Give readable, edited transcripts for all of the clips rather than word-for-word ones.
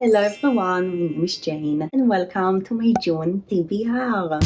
Hello everyone, my name is Jane and welcome to my June TBR.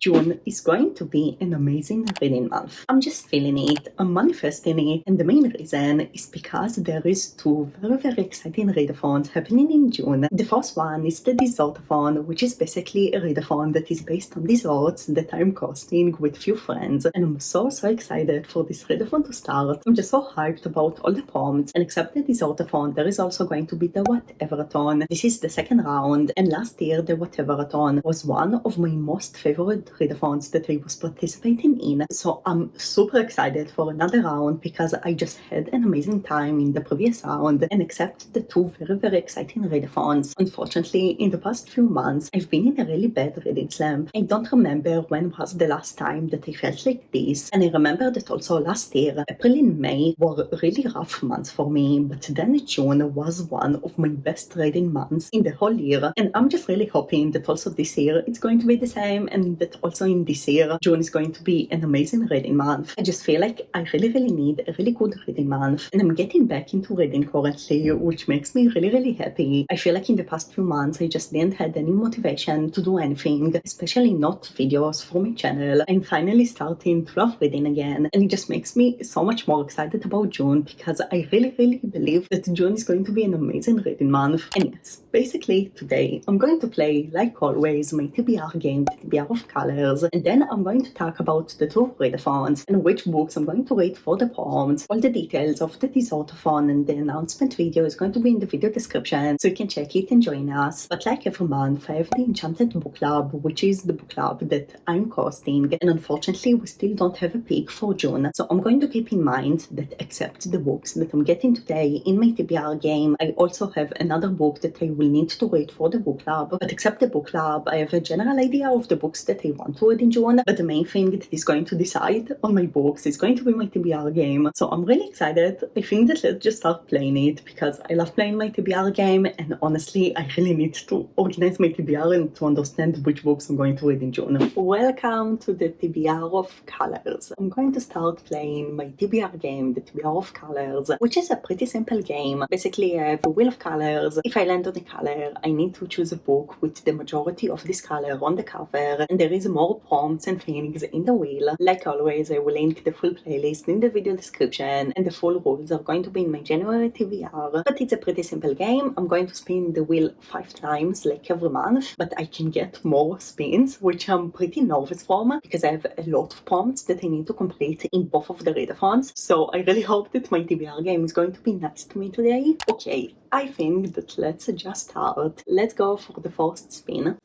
June is going to be an amazing reading month. I'm just feeling it, I'm manifesting it, and the main reason is because there is two very exciting readathons happening in June. The first one is the Dessertathon, which is basically a readathon that is based on desserts that I'm hosting with few friends, and I'm so excited for this readathon to start. I'm just so hyped about all the prompts, and except the Dessertathon, there is also going to be the Whateverathon. This is the second round, and last year the Whateverathon was one of my most favorite readathons that I was participating in, so I'm super excited for another round because I just had an amazing time in the previous round. And except the two very exciting readathons, unfortunately in the past few months I've been in a really bad reading slump. I don't remember when was the last time that I felt like this, and I remember that also last year April and May were really rough months for me, but then June was one of my best reading months in the whole year, and I'm just really hoping that also this year it's going to be the same, and that also in this year June is going to be an amazing reading month. I just feel like I really need a really good reading month, and I'm getting back into reading currently, which makes me really happy. I feel like in the past few months I just didn't had any motivation to do anything, especially not videos for my channel. I'm finally starting to love reading again, and it just makes me so much more excited about June because I really believe that June is going to be an amazing reading month. And yes, basically today I'm going to play, like always, my TBR game, TBR of Colors, and then I'm going to talk about the two readathons and which books I'm going to read for the prompts. All the details of the Dessertathon and the announcement video is going to be in the video description, so you can check it and join us. But like every month, I have the Enchanted book club, which is the book club that I'm hosting, and unfortunately we still don't have a pick for June, so I'm going to keep in mind that except the books that I'm getting today in my TBR game, I also have another book that I will need to read for the book club. But except the book club, I have a general idea of the books that I want to read in June, but the main thing that is going to decide on my books is going to be my TBR game. So I'm really excited. I think that let's just start playing it because I love playing my TBR game, and honestly I really need to organize my TBR and to understand which books I'm going to read in June. Welcome to the TBR of Colors. I'm going to start playing my TBR game, the TBR of Colors, which is a pretty simple game. Basically I have a wheel of colors. If I land on a color, I need to choose a book with the majority of this color on the cover, and there is more prompts and things in the wheel. Like always, I will link the full playlist in the video description, and the full rules are going to be in my January TBR. But it's a pretty simple game. I'm going to spin the wheel 5 times like every month, but I can get more spins, which I'm pretty nervous from because I have a lot of prompts that I need to complete in both of the readathons. So I really hope that my TBR game is going to be nice to me today. Okay, I think that let's just start. Let's go for the first spin.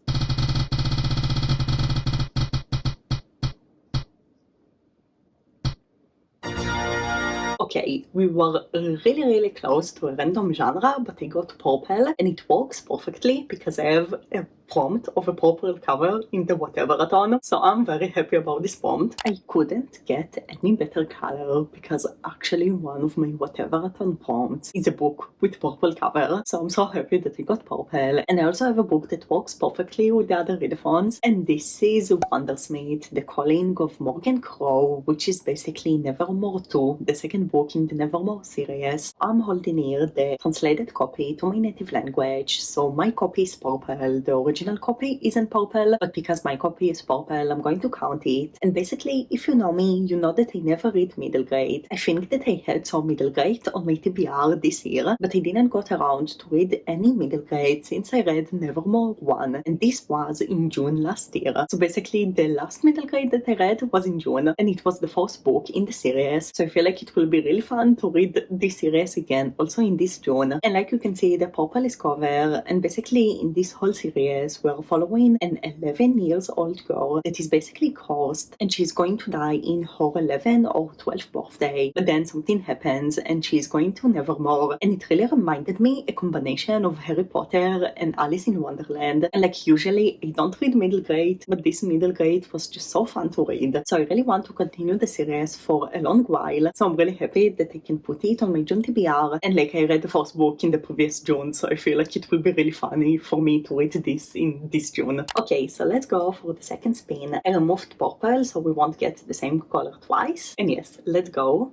Okay, we were really close to a random genre, but I got purple, and it works perfectly because I have a prompt of a purple cover in the Whateverathon, so I'm very happy about this prompt. I couldn't get any better color because actually one of my Whateverathon prompts is a book with purple cover, so I'm so happy that I got purple. And I also have a book that works perfectly with the other readathons, and this is Wondersmith, The Calling of Morgan Crow, which is basically Nevermore 2, the second book in the Nevermore series. I'm holding here the translated copy to my native language, so my copy is purple, the original copy isn't purple, but because my copy is purple, I'm going to count it. And basically, if you know me, you know that I never read middle grade. I think that I had some middle grade on my TBR this year, but I didn't got around to read any middle grade since I read Nevermore 1, and this was in June last year. So basically, the last middle grade that I read was in June, and it was the first book in the series, so I feel like it will be really fun to read this series again, also in this June. And like you can see, the purple is cover, and basically in this whole series we're following an 11 years old girl that is basically cursed, and she's going to die in her 11th or 12th birthday, but then something happens and she's going to Nevermore, and it really reminded me a combination of Harry Potter and Alice in Wonderland. And like usually I don't read middle grade, but this middle grade was just so fun to read, so I really want to continue the series for a long while. So I'm really happy that I can put it on my June TBR, and like I read the first book in the previous June, so I feel like it will be really funny for me to read this in this June. Okay, so let's go for the second spin. I removed purple so we won't get the same color twice, and yes, let's go.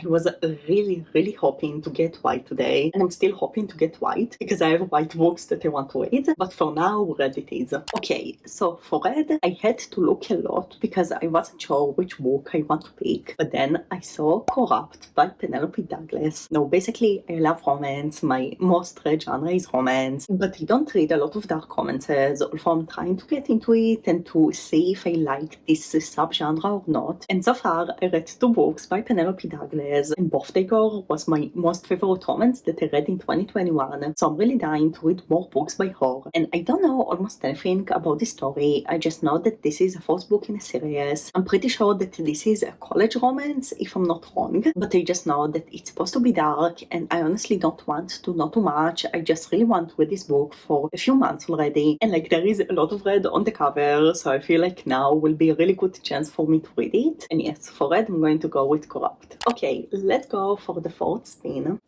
I was really hoping to get white today, and I'm still hoping to get white because I have white books that I want to read, but for now, red it is. Okay, so for red, I had to look a lot because I wasn't sure which book I want to pick, but then I saw Corrupt by Penelope Douglas. Now, basically, I love romance. My most read genre is romance, but I don't read a lot of dark romances, although I'm trying to get into it and to see if I like this subgenre or not. And so far, I read 2 books by Penelope Douglas, and Both They Go was my most favorite romance that I read in 2021, so I'm really dying to read more books by her. And I don't know almost anything about the story, I just know that this is a 4th book in a series. I'm pretty sure that this is a college romance, if I'm not wrong, but I just know that it's supposed to be dark, and I honestly don't want to know too much. I just really want to read this book for a few months already, and like there is a lot of red on the cover, so I feel like now will be a really good chance for me to read it. And yes, for red I'm going to go with Corrupt. Okay, let's go for the 4th spin.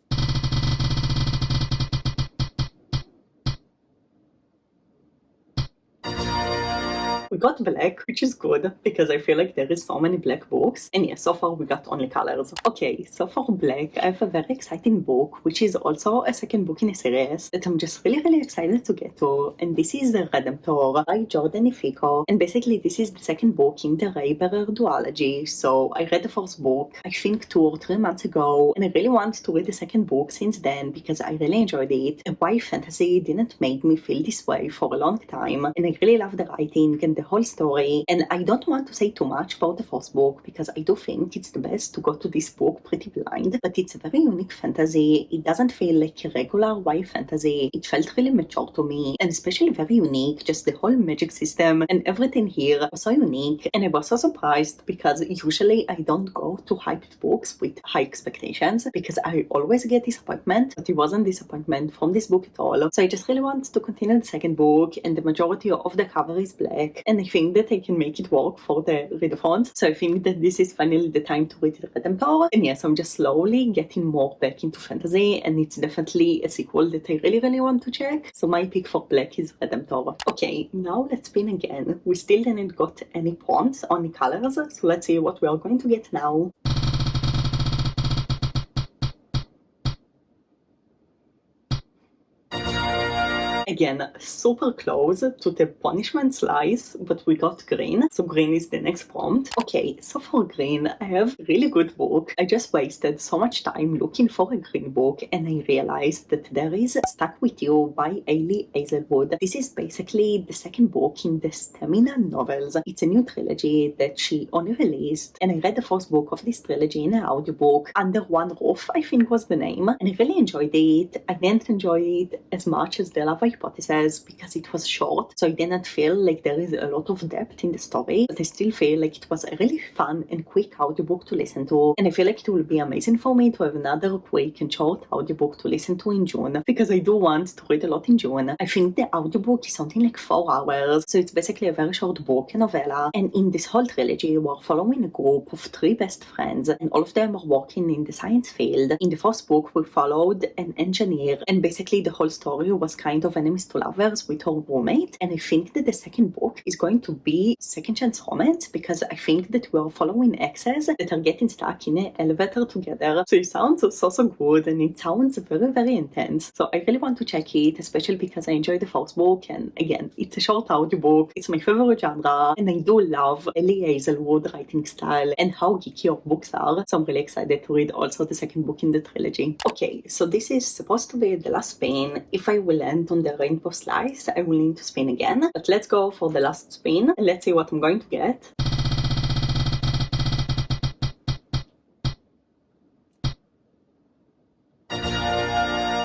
We got black, which is good, because I feel like there is so many black books. And yes, so far we got only colors. Okay, so for black, I have a very exciting book, which is also a 2nd book in a series that I'm just really excited to get to. And this is The Redemptor by Jordan Ifico. And basically this is the 2nd book in the Ray Bearer duology. So I read the 1st book, I think 2 or 3 months ago, and I really want to read the 2nd book since then because I really enjoyed it. And YA fantasy didn't make me feel this way for a long time. And I really love the writing and the whole story, and I don't want to say too much about the 1st book because I do think it's the best to go to this book pretty blind, but it's a very unique fantasy. It doesn't feel like a regular YA fantasy. It felt really mature to me, and especially very unique. Just the whole magic system and everything here was so unique, and I was so surprised because usually I don't go to hyped books with high expectations because I always get disappointment, but it wasn't disappointment from this book at all. So I just really want to continue the 2nd book, and the majority of the cover is black, and I think that I can make it work for the readathons. So I think that this is finally the time to read The Redemptor. And yes, I'm just slowly getting more back into fantasy, and it's definitely a sequel that I really want to check. So my pick for black is Redemptor. Okay, now let's spin again. We still didn't got any prompts, only colors. So let's see what we are going to get now. Again, super close to the punishment slice, but we got green, so green is the next prompt. Okay, so for green, I have a really good book. I just wasted so much time looking for a green book, and I realized that there is Stuck With You by Ailey Hazelwood. This is basically the 2nd book in the Stamina novels. It's a new trilogy that she only released, and I read the 1st book of this trilogy in an audiobook. Under One Roof, I think was the name, and I really enjoyed it. I didn't enjoy it as much as The Love Hypothesis because it was short, so I didn't feel like there is a lot of depth in the story, but I still feel like it was a really fun and quick audiobook to listen to, and I feel like it will be amazing for me to have another quick and short audiobook to listen to in June, because I do want to read a lot in June. I think the audiobook is something like 4 hours, so it's basically a very short book, a novella, and in this whole trilogy we're following a group of 3 best friends, and all of them are working in the science field. In the 1st book we followed an engineer, and basically the whole story was kind of enemies to lovers with her roommate, and I think that the 2nd book is going to be second chance romance because I think that we are following exes that are getting stuck in an elevator together. So it sounds so good, and it sounds very intense. So I really want to check it, especially because I enjoyed the 1st book, and again, it's a short audiobook. It's my favorite genre, and I do love Ailey Hazelwood writing style and how geeky her books are. So I'm really excited to read also the 2nd book in the trilogy. Okay, so this is supposed to be the last spin. If I will land on the rainbow slice, I will need to spin again, but let's go for the last spin and let's see what I'm going to get.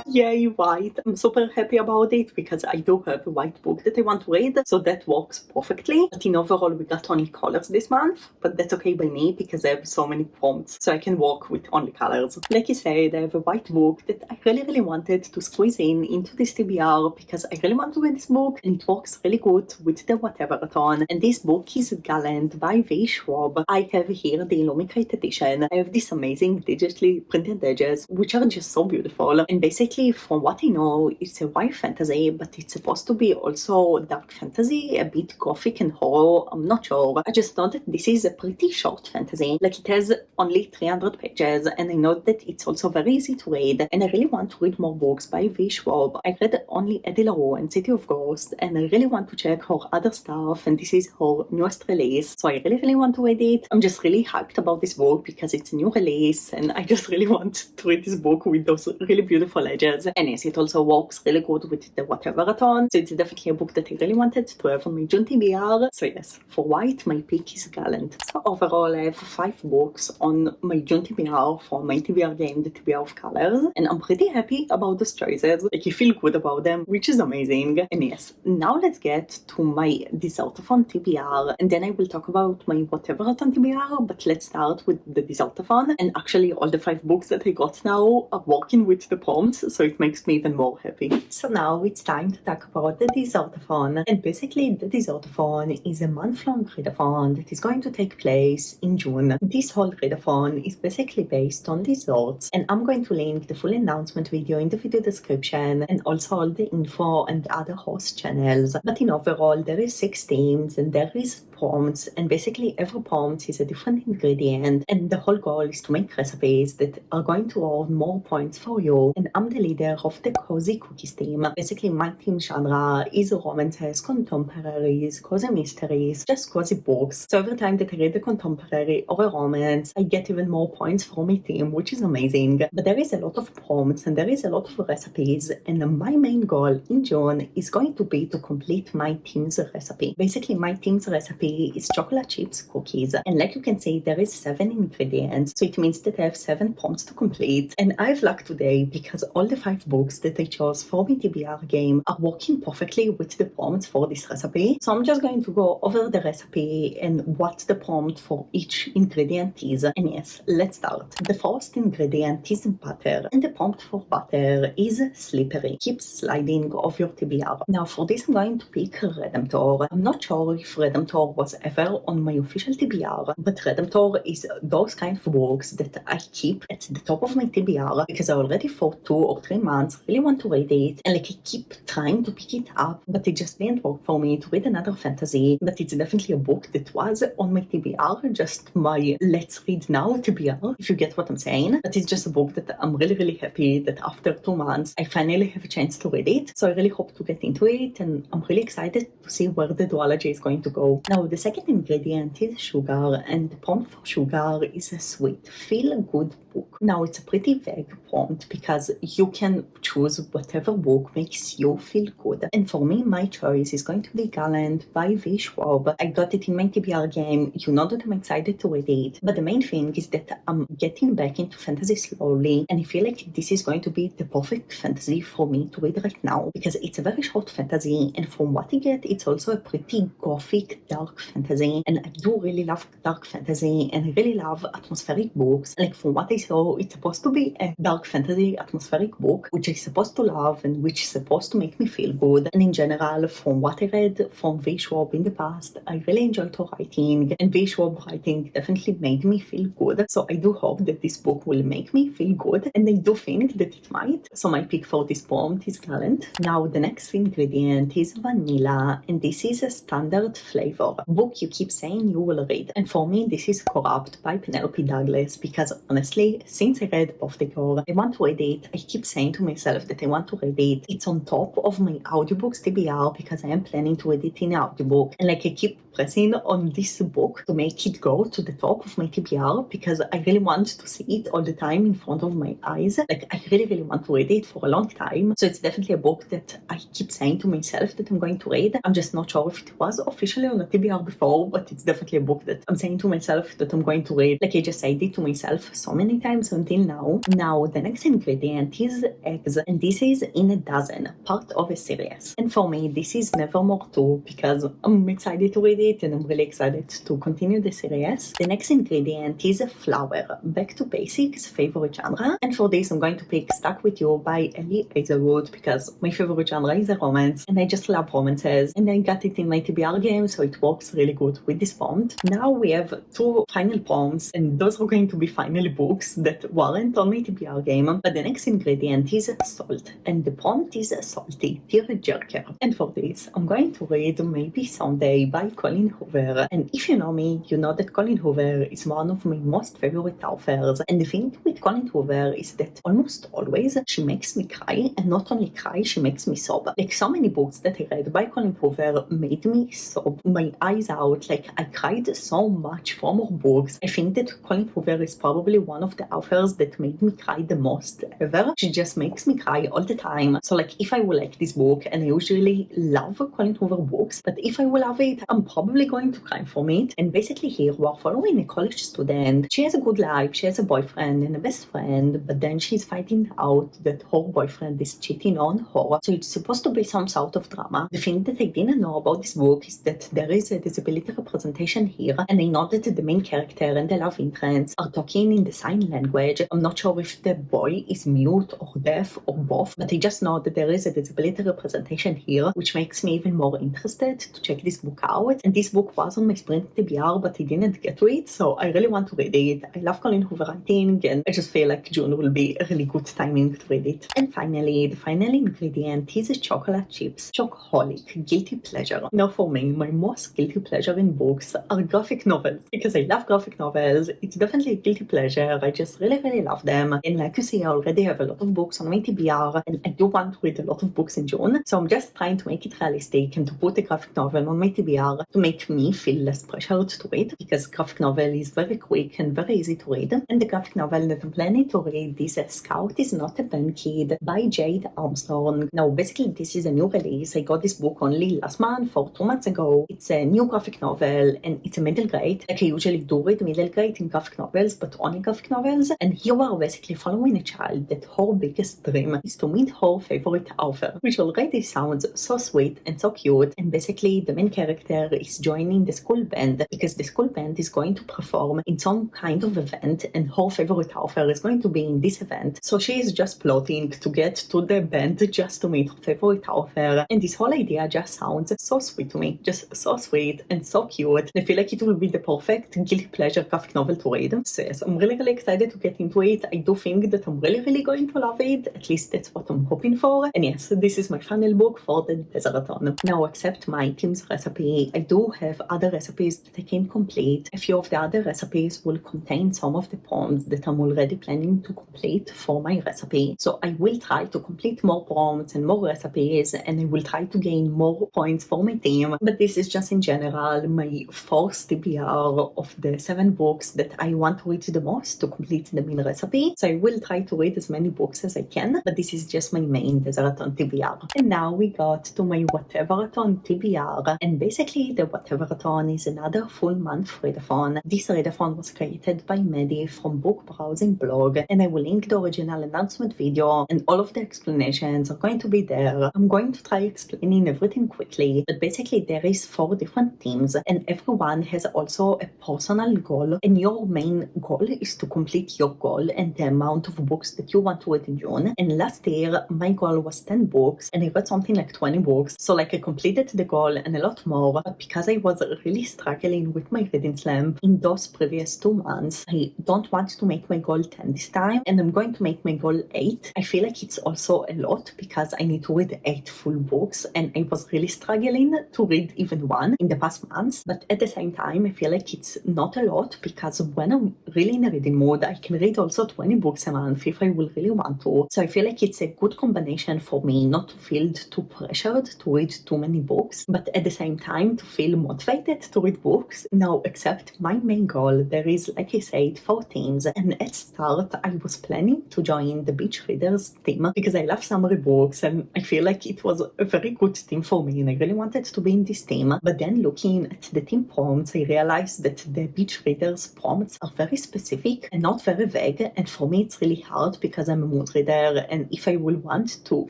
Yay, white. I'm super happy about it because I do have a white book that I want to read, so that works perfectly. But in overall, we got only colors this month, but that's okay by me because I have so many prompts, so I can work with only colors. Like I said, I have a white book that I really wanted to squeeze into this TBR because I really want to read this book, and it works really good with the Whateverathon. And this book is Gallant by V. Schwab. I have here the Illumicrate edition. I have these amazing digitally printed edges, which are just so beautiful, and basically basically, from what I know, it's a YA fantasy, but it's supposed to be also dark fantasy, a bit gothic and horror. I'm not sure. I just know that this is a pretty short fantasy. Like, it has only 300 pages, and I know that it's also very easy to read, and I really want to read more books by V. Schwab. I read only Eddie LaRue and City of Ghosts, and I really want to check her other stuff, and this is her newest release, so I really want to read it. I'm just really hyped about this book because it's a new release, and I just really want to read this book with those really beautiful edges. And yes, it also works really good with the Whateverathon, so it's definitely a book that I really wanted to have on my June TBR. So yes, for white, my pick is Gallant. So overall, I have 5 books on my June TBR for my TBR game, the TBR of Colors, and I'm pretty happy about those choices. Like, I feel good about them, which is amazing. And yes, now let's get to my Dessertathon TBR, and then I will talk about my Whateverathon TBR, but let's start with the Dessertathon. And actually, all the 5 books that I got now are working with the prompts, so it makes me even more happy. So now it's time to talk about the Dessertathon. And basically, the Dessertathon is a month-long readathon that is going to take place in June. This whole readathon is basically based on desserts, and I'm going to link the full announcement video in the video description, and also all the info and other host channels. But in overall, there is 6 themes, and there is prompts, and basically every prompt is a different ingredient, and the whole goal is to make recipes that are going to earn more points for you. And I'm the leader of the cozy cookies theme. Basically, my theme genre is romances, contemporaries, cozy mysteries, just cozy books. So every time that I read a contemporary or a romance, I get even more points for my theme, which is amazing. But there is a lot of prompts and there is a lot of recipes, and my main goal in June is going to be to complete my team's recipe. Basically, my team's recipe is chocolate chips cookies, and like you can see, there is 7 ingredients, so it means that I have 7 prompts to complete. And I have luck today because all the 5 books that I chose for my TBR game are working perfectly with the prompts for this recipe. So I'm just going to go over the recipe and what the prompt for each ingredient is. And yes, let's start. The first ingredient is butter, and the prompt for butter is slippery. Keep sliding off your TBR. Now for this, I'm going to pick Redemptor. I'm not sure if Redemptor was ever on my official TBR, but Redemptor is those kind of books that I keep at the top of my TBR because I already for 2 or 3 months really want to read it, and like I keep trying to pick it up, but it just didn't work for me to read another fantasy. But it's definitely a book that was on my TBR, just my let's read now TBR, if you get what I'm saying. But it's just a book that I'm really happy that after 2 months I finally have a chance to read it, so I really hope to get into it, and I'm really excited to see where the duology is going to go. Now the second ingredient is sugar, and the prompt for sugar is a sweet, feel-good book. Now it's a pretty vague prompt because you can choose whatever book makes you feel good, and for me my choice is going to be Gallant by V. Schwab. I got it in my TBR game, you know that I'm excited to read it, but the main thing is that I'm getting back into fantasy slowly, and I feel like this is going to be the perfect fantasy for me to read right now because it's a very short fantasy, and from what I get, it's also a pretty gothic dark fantasy, and I do really love dark fantasy, and I really love atmospheric books. Like from what I saw, it's supposed to be a dark fantasy atmospheric book, which I'm supposed to love and which is supposed to make me feel good. And in general, from what I read from V. Schwab in the past, I really enjoyed her writing, and V. Schwab writing definitely made me feel good. So I do hope that this book will make me feel good, and I do think that it might. So my pick for this prompt is Gallant. Now the next ingredient is vanilla, and this is a standard flavor book you keep saying you will read. And for me, this is Corrupt by Penelope Douglas, because honestly, since I read Off the Core, I want to read it. I keep saying to myself that I want to read it. It's on top of my audiobooks TBR because I am planning to read it in audiobook, and like I keep pressing on this book to make it go to the top of my TBR because I really want to see it all the time in front of my eyes. Like I really want to read it for a long time. So it's definitely a book that I keep saying to myself that I'm going to read. I'm just not sure if it was officially on a TBR before, but it's definitely a book that I'm saying to myself that I'm going to read. Like I just said it to myself so many times until now. Now the next ingredient is eggs, and this is in a dozen, part of a series. And for me, this is Nevermore 2 because I'm excited to read it and I'm really excited to continue the series. The next ingredient is flour, back to basics, favorite genre. And for this, I'm going to pick Stuck With You by Ellie Hazelwood because my favorite genre is a romance, and I just love romances. And I got it in my TBR game, so it works really good with this prompt. Now we have 2 final prompts, and those are going to be final books books that weren't on my TBR game, but the next ingredient is salt, and the prompt is salty, tearjerker. And for this, I'm going to read Maybe Someday by Colleen Hoover. And if you know me, you know that Colleen Hoover is one of my most favorite authors. And the thing with Colleen Hoover is that almost always she makes me cry, and not only cry, she makes me sob. Like so many books that I read by Colleen Hoover made me sob my eyes out. Like I cried so much from her books. I think that Colleen Hoover is probably one of the authors that made me cry the most ever. She just makes me cry all the time. So like if I will like this book, and I usually love Colleen Hoover books, but if I will love it, I'm probably going to cry from it. And basically here we are following a college student. She has a good life, she has a boyfriend and a best friend, but then she's finding out that her boyfriend is cheating on her. So it's supposed to be some sort of drama. The thing that I didn't know about this book is that there is a disability representation here, and I know that the main character and the love interest are talking in the sign language. I'm not sure if the boy is mute or deaf or both, but I just know that there is a disability representation here, which makes me even more interested to check this book out. And this book was on my sprint TBR, but I didn't get to it, so I really want to read it. I love Colleen Hoover writing, and I just feel like June will be a really good timing to read it. And finally, the final ingredient is chocolate chips. Bookaholic, guilty pleasure. Now for me, my most guilty pleasure in books are graphic novels, because I love graphic novels. It's definitely a guilty pleasure. I just really love them. And like you see, I already have a lot of books on my TBR, and I do want to read a lot of books in June. So I'm just trying to make it realistic and to put a graphic novel on my TBR to make me feel less pressured to read, because graphic novel is very quick and very easy to read. And the graphic novel that I'm planning to read is Scout is Not a Pen Kid by Jade Armstrong. Now basically this is a new release. I got this book only last month or 2 months ago. It's a new graphic novel, and it's a middle grade. Like I usually do read middle grade in graphic novels, but only graphic novels. And here we are basically following a child that her biggest dream is to meet her favorite author, which already sounds so sweet and so cute. And basically the main character is joining the school band, because the school band is going to perform in some kind of event, and her favorite author is going to be in this event. So she is just plotting to get to the band just to meet her favorite author. And this whole idea just sounds so sweet to me, just so sweet and so cute. I feel like it will be the perfect guilty pleasure graphic novel to read. So yes, I'm really excited to get into it. I do think that I'm really going to love it. At least that's what I'm hoping for. And yes, this is my final book for the Dessertathon. Now, except my team's recipe, I do have other recipes that I can complete. A few of the other recipes will contain some of the prompts that I'm already planning to complete for my recipe. So I will try to complete more prompts and more recipes, and I will try to gain more points for my team. But this is just in general my first TBR of the 7 books that I want to read the most to complete the main recipe. So I will try to read as many books as I can, but this is just my main Dessertathon TBR. And now we got to my Whateverathon TBR. And basically the Whateverathon is another full month readathon. This readathon was created by Maddie from Book Browsing Blog, and I will link the original announcement video, and all of the explanations are going to be there. I'm going to try explaining everything quickly, but basically there is 4 different teams, and everyone has also a personal goal, and your main goal is to complete your goal and the amount of books that you want to read in June. And last year my goal was 10 books, and I read something like 20 books, so like I completed the goal and a lot more. But because I was really struggling with my reading slump in those previous 2 months, I don't want to make my goal 10 this time, and I'm going to make my goal 8. I feel like it's also a lot because I need to read 8 full books, and I was really struggling to read even 1 in the past months. But at the same time, I feel like it's not a lot, because when I'm really in a reading mood, I can read also 20 books a month if I will really want to. So I feel like it's a good combination for me not to feel too pressured to read too many books, but at the same time to feel motivated to read books. Now, except my main goal, there is, like I said, 4 teams, and at start I was planning to join the beach readers team because I love summary books, and I feel like it was a very good team for me, and I really wanted to be in this team. But then looking at the team prompts, I realized that the beach readers prompts are very specific and not very vague, and for me it's really hard because I'm a mood reader, and if I will want to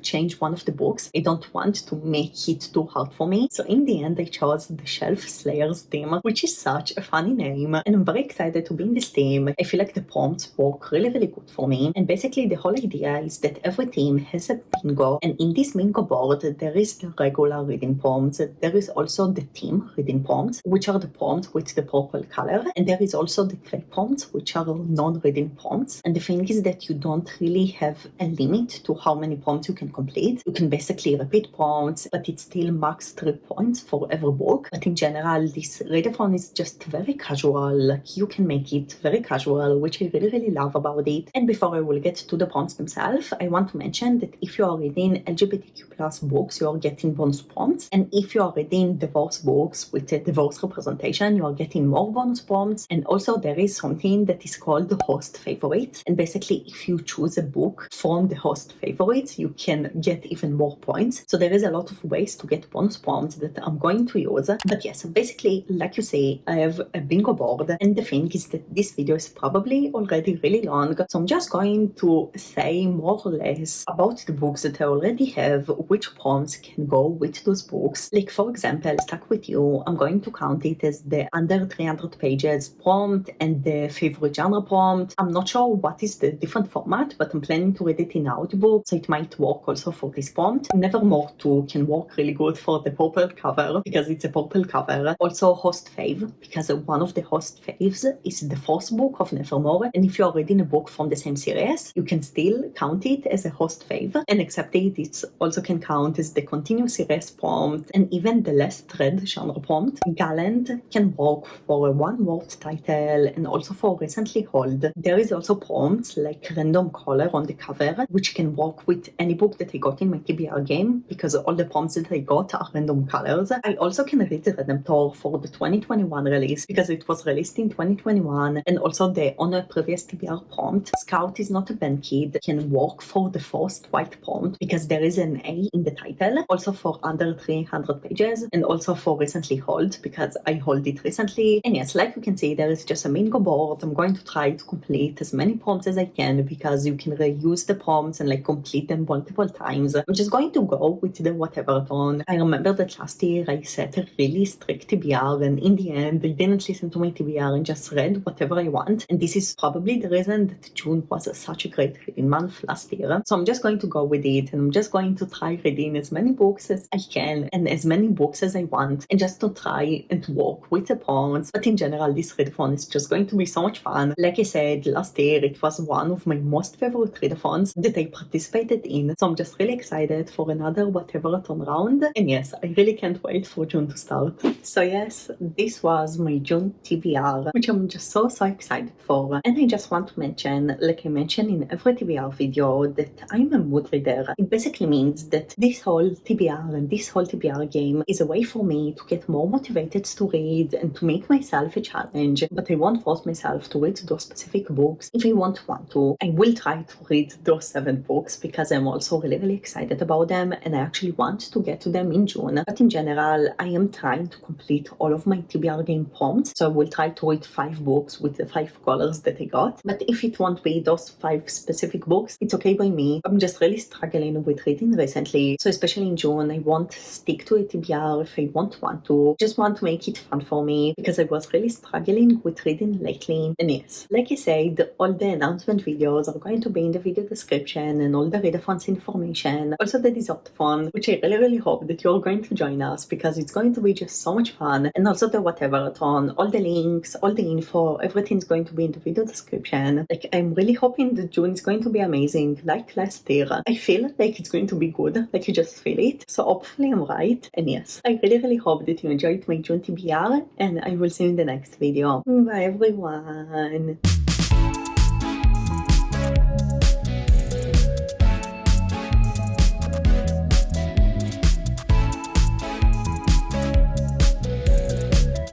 change one of the books, I don't want to make it too hard for me. So in the end I chose the Shelf Slayers team, which is such a funny name, and I'm very excited to be in this team. I feel like the prompts work really good for me, and basically the whole idea is that every team has a bingo, and in this bingo board there is the regular reading prompts, there is also the team reading prompts, which are the prompts with the purple color, and there is also the gray prompts, which are on reading prompts. And the thing is that you don't really have a limit to how many prompts you can complete. You can basically repeat prompts, but it's still max 3 points for every book. But in general, this readathon is just very casual. Like, you can make it very casual, which I really, really love about it. And before I will get to the prompts themselves, I want to mention that if you are reading LGBTQ+ books, you are getting bonus prompts. And if you are reading divorce books with a divorce representation, you are getting more bonus prompts. And also there is something that is called the host favorites. And basically, if you choose a book from the host favorites, you can get even more points. So there is a lot of ways to get bonus prompts that I'm going to use. But yes, basically, like you say, I have a bingo board. And the thing is that this video is probably already really long. So I'm just going to say more or less about the books that I already have, which prompts can go with those books. Like, for example, Stuck With You, I'm going to count it as the under 300 pages prompt and the favorite genre prompt. I'm not sure what is the different format, but I'm planning to read it in audiobook, so it might work also for this prompt. Nevermore 2 can work really good for the purple cover, because it's a purple cover. Also host fave, because one of the host faves is the fourth book of Nevermore, and if you're reading a book from the same series, you can still count it as a host fave, and except it also can count as the continuous series prompt, and even the last read genre prompt. Gallant can work for a one-word title and also for recently held. There is also prompts like random color on the cover, which can work with any book that I got in my TBR game, because all the prompts that I got are random colors. I also can read Redemptor for the 2021 release, because it was released in 2021, and also the on a previous TBR prompt. Scout is not a band kid can work for the first white prompt, because there is an A in the title, also for under 300 pages, and also for recently hold, because I hold it recently. And yes, like you can see, there is just a bingo board. I'm going to try to complete as many prompts as I can, because you can reuse the prompts and like complete them multiple times. I'm just going to go with the Whateverathon. I remember that last year I set a really strict TBR, and in the end I didn't listen to my TBR and just read whatever I want. And this is probably the reason that June was such a great reading month last year. So I'm just going to go with it, and I'm just going to try reading as many books as I can and as many books as I want, and just to try and work with the prompts. But in general, this readathon is just going to be so much fun. Like I said, last year it was one of my most favorite readathons that I participated in. So I'm just really excited for another Whateverathon round. And yes, I really can't wait for June to start. So yes, this was my June TBR, which I'm just so excited for. And I just want to mention, like I mentioned in every TBR video, that I'm a mood reader. It basically means that this whole TBR and this whole TBR game is a way for me to get more motivated to read and to make myself a challenge. But I won't force myself to read those specific books. If I want to, I will try to read those 7 books, because I'm also really excited about them, and I actually want to get to them in June. But in general, I am trying to complete all of my TBR game prompts, so I will try to read 5 books with the 5 colors that I got. But if it won't be those 5 specific books, it's okay by me. I'm just really struggling with reading recently, so especially in June, I won't stick to a TBR if I won't want to. Just want to make it fun for me, because I was really struggling with reading lately. And yes, like I said, all the announcement videos are going to be in the video description, and all the readathons information, also the Dessertathon, which I really hope that you're going to join us, because it's going to be just so much fun. And also the Whateverathon, all the links, all the info, everything's going to be in the video description. Like, I'm really hoping that June is going to be amazing, like last year. I feel like it's going to be good, like you just feel it. So hopefully I'm right. And yes, I really hope that you enjoyed my June TBR, and I will see you in the next video. Bye everyone.